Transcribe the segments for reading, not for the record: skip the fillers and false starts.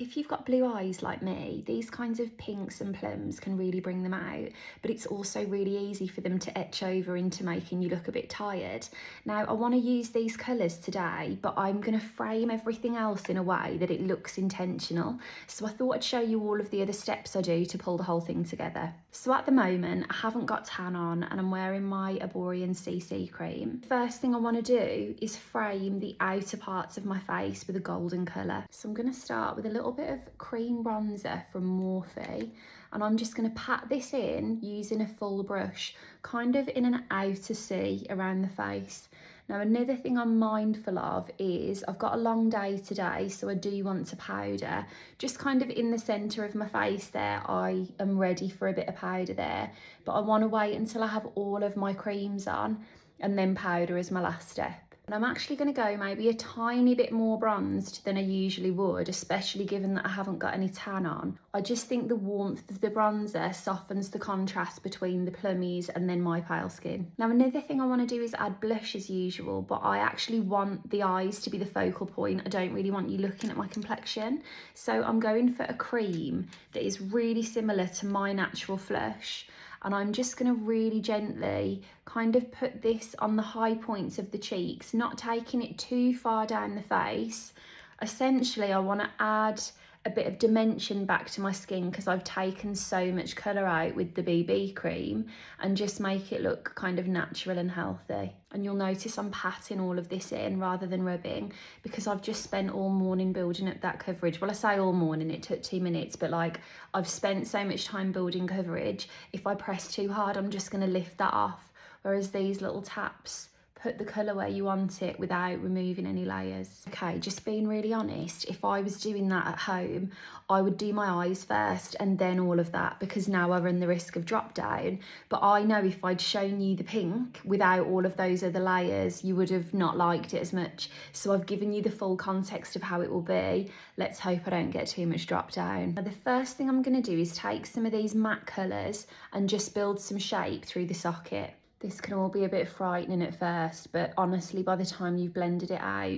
If you've got blue eyes like me, these kinds of pinks and plums can really bring them out, but it's also really easy for them to etch over into making you look a bit tired. Now, I want to use these colours today, but I'm going to frame everything else in a way that it looks intentional. So I thought I'd show you all of the other steps I do to pull the whole thing together. So at the moment, I haven't got tan on and I'm wearing my Erborian CC cream. First thing I want to do is frame the outer parts of my face with a golden colour. So I'm going to start with a little bit of cream bronzer from Morphe, and I'm just going to pat this in using a full brush, kind of in an outer C around the face. Now, another thing I'm mindful of is I've got a long day today, so I do want to powder. Just kind of in the centre of my face there, I am ready for a bit of powder there, but I want to wait until I have all of my creams on and then powder as my last step. And I'm actually going to go maybe a tiny bit more bronzed than I usually would, especially given that I haven't got any tan on. I just think the warmth of the bronzer softens the contrast between the plummies and then my pale skin. Now, another thing I want to do is add blush as usual, but I actually want the eyes to be the focal point. I don't really want you looking at my complexion. So I'm going for a cream that is really similar to my natural flush. And I'm just going to really gently kind of put this on the high points of the cheeks, not taking it too far down the face. Essentially, I want to add a bit of dimension back to my skin because I've taken so much colour out with the BB cream, and just make it look kind of natural and healthy. And you'll notice I'm patting all of this in rather than rubbing, because I've just spent all morning building up that coverage. Well, I say all morning, it took 2 minutes, but like I've spent so much time building coverage. If I press too hard, I'm just going to lift that off. Whereas these little taps put the colour where you want it without removing any layers. Okay, just being really honest, if I was doing that at home, I would do my eyes first and then all of that, because now I run the risk of drop down. But I know if I'd shown you the pink without all of those other layers, you would have not liked it as much. So I've given you the full context of how it will be. Let's hope I don't get too much drop down. Now, the first thing I'm going to do is take some of these matte colours and just build some shape through the socket. This can all be a bit frightening at first, but honestly, by the time you've blended it out,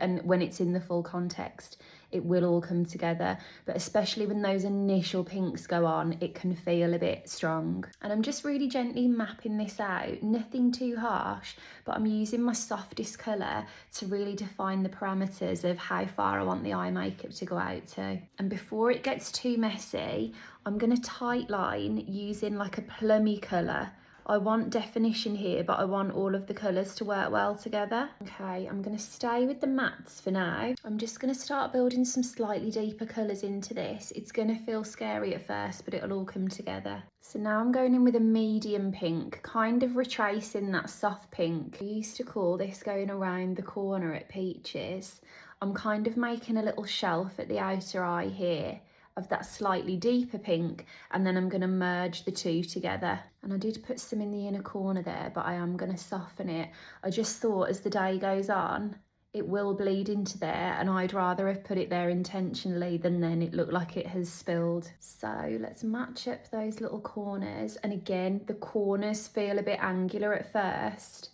and when it's in the full context, it will all come together. But especially when those initial pinks go on, it can feel a bit strong. And I'm just really gently mapping this out, nothing too harsh, but I'm using my softest colour to really define the parameters of how far I want the eye makeup to go out to. And before it gets too messy, I'm going to tight line using like a plummy colour. I want definition here, but I want all of the colours to work well together. Okay, I'm going to stay with the mattes for now. I'm just going to start building some slightly deeper colours into this. It's going to feel scary at first, but it'll all come together. So now I'm going in with a medium pink, kind of retracing that soft pink. I used to call this going around the corner at Peaches. I'm kind of making a little shelf at the outer eye here of that slightly deeper pink, and then I'm going to merge the two together. And I did put some in the inner corner there, but I am going to soften it. I just thought as the day goes on, it will bleed into there, and I'd rather have put it there intentionally than then it looked like it has spilled. So let's match up those little corners. And again, the corners feel a bit angular at first,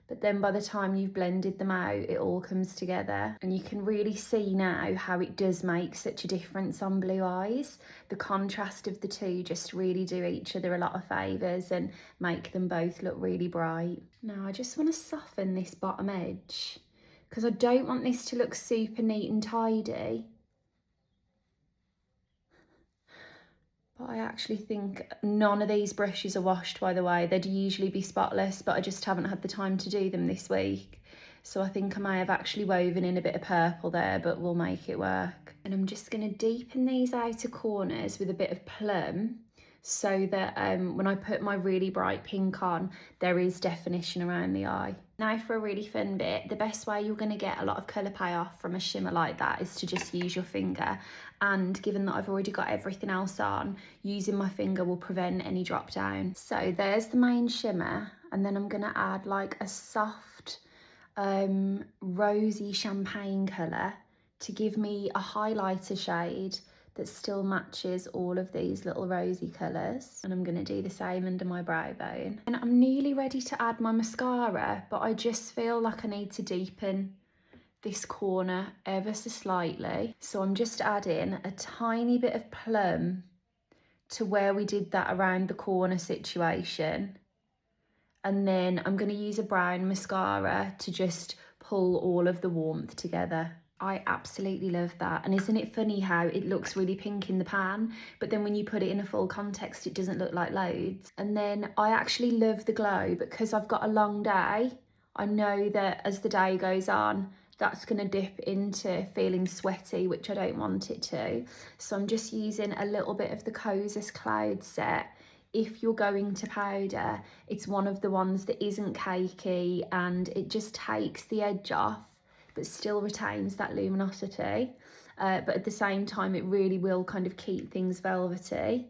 but then by the time you've blended them out, it all comes together. And you can really see now how it does make such a difference on blue eyes. The contrast of the two just really do each other a lot of favours and make them both look really bright. Now I just want to soften this bottom edge because I don't want this to look super neat and tidy. But I actually think none of these brushes are washed, by the way. They'd usually be spotless, but I just haven't had the time to do them this week. So I think I may have actually woven in a bit of purple there, but we'll make it work. And I'm just going to deepen these outer corners with a bit of plum, so that when I put my really bright pink on, there is definition around the eye. Now for a really fun bit, the best way you're going to get a lot of colour payoff from a shimmer like that is to just use your finger. And given that I've already got everything else on, using my finger will prevent any drop down. So there's the main shimmer, and then I'm going to add like a soft rosy champagne colour to give me a highlighter shade that still matches all of these little rosy colours. And I'm going to do the same under my brow bone. And I'm nearly ready to add my mascara, but I just feel like I need to deepen this corner ever so slightly. So I'm just adding a tiny bit of plum to where we did that around the corner situation. And then I'm going to use a brown mascara to just pull all of the warmth together. I absolutely love that. And isn't it funny how it looks really pink in the pan, but then when you put it in a full context, it doesn't look like loads. And then I actually love the glow because I've got a long day. I know that as the day goes on, that's going to dip into feeling sweaty, which I don't want it to. So I'm just using a little bit of the KOSAS Cloud Set. If you're going to powder, it's one of the ones that isn't cakey and it just takes the edge off but still retains that luminosity. But at the same time, it really will kind of keep things velvety.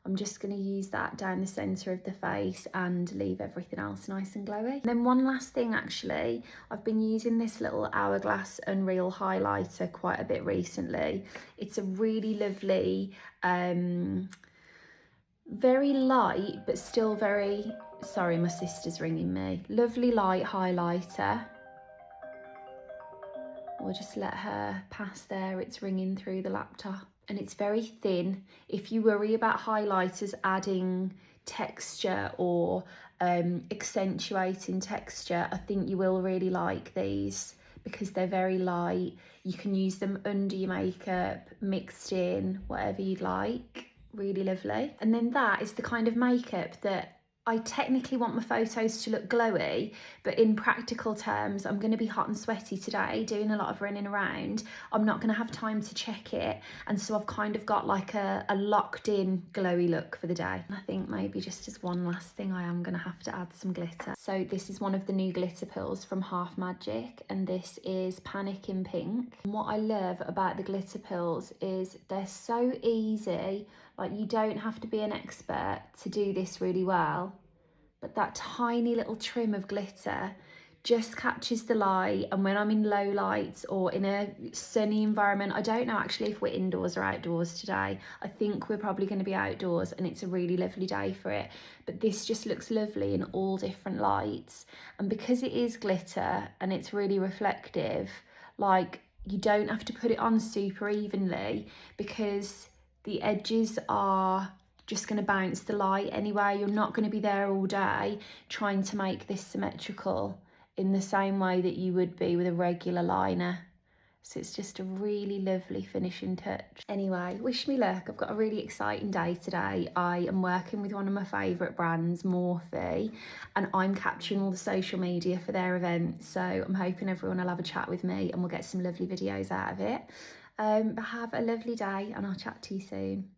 I'm just going to use that down the centre of the face and leave everything else nice and glowy. And then one last thing actually, I've been using this little Hourglass Unreal highlighter quite a bit recently. It's a really lovely, very light but still very, sorry my sister's ringing me, lovely light highlighter. We'll just let her pass there, it's ringing through the laptop. And it's very thin. If you worry about highlighters adding texture or accentuating texture, I think you will really like these because they're very light. You can use them under your makeup, mixed in, whatever you'd like. Really lovely. And then that is the kind of makeup that I technically want my photos to look glowy, but in practical terms, I'm going to be hot and sweaty today, doing a lot of running around. I'm not going to have time to check it. And so I've kind of got like a locked in glowy look for the day. I think maybe just as one last thing, I am going to have to add some glitter. So this is one of the new glitter pills from Half Magic, and this is Panic in Pink. And what I love about the glitter pills is they're so easy. Like, you don't have to be an expert to do this really well, but that tiny little trim of glitter just catches the light. And when I'm in low lights or in a sunny environment, I don't know actually if we're indoors or outdoors today. I think we're probably going to be outdoors and it's a really lovely day for it. But this just looks lovely in all different lights. And because it is glitter and it's really reflective, like, you don't have to put it on super evenly because the edges are just going to bounce the light anyway. You're not going to be there all day trying to make this symmetrical in the same way that you would be with a regular liner. So it's just a really lovely finishing touch. Anyway, wish me luck. I've got a really exciting day today. I am working with one of my favourite brands, Morphe, and I'm capturing all the social media for their event. So I'm hoping everyone will have a chat with me and we'll get some lovely videos out of it. But have a lovely day and I'll chat to you soon.